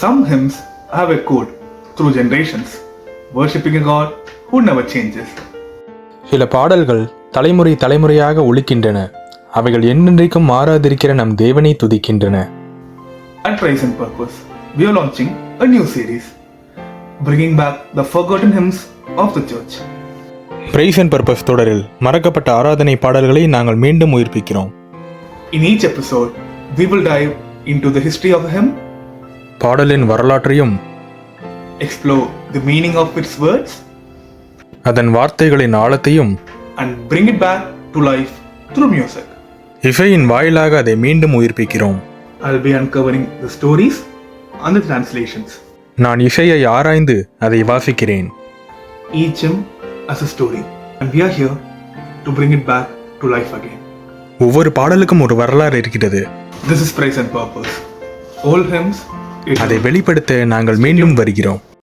Some hymns have echoed through generations, worshipping a God who never changes. சில பாடல்கள் தலைமுறை தலைமுறையாக ஒலிக்கின்றன. அவைகள் என்றென்றைக்கும் மாறாதிருக்கிற நம் தேவனை துதிக்கின்றன. At Praise and Purpose, we are launching a new series, bringing back the forgotten hymns of the church. Praise and purpose தொடரில் மறக்கப்பட்ட ஆராதனை பாடல்களை நாங்கள் மீண்டும் உயிர்ப்பிக்கிறோம். In each episode, we will dive into the history of a hymn, பாடலின் வரலாற்றையும், explore the meaning of its words, அதன் வார்த்தைகளின் ஆழத்தையும், and bring it back to life through music. இசையின் வாயிலாக அதை மீண்டும் உயிர்ப்பிக்கிறோம். I'll be uncovering the stories and the translations. நான் இசையை ஆராய்ந்து அதை வாசிக்கிறேன். Each hymn as a story, and we are here to bring it back to life again. ஒவ்வொரு பாடலுக்கும் ஒரு வரலாறு இருக்கிறது. This is Praise and Purpose. All hymns, அதை வெளிப்படுத்த நாங்கள் மீண்டும் வருகிறோம்.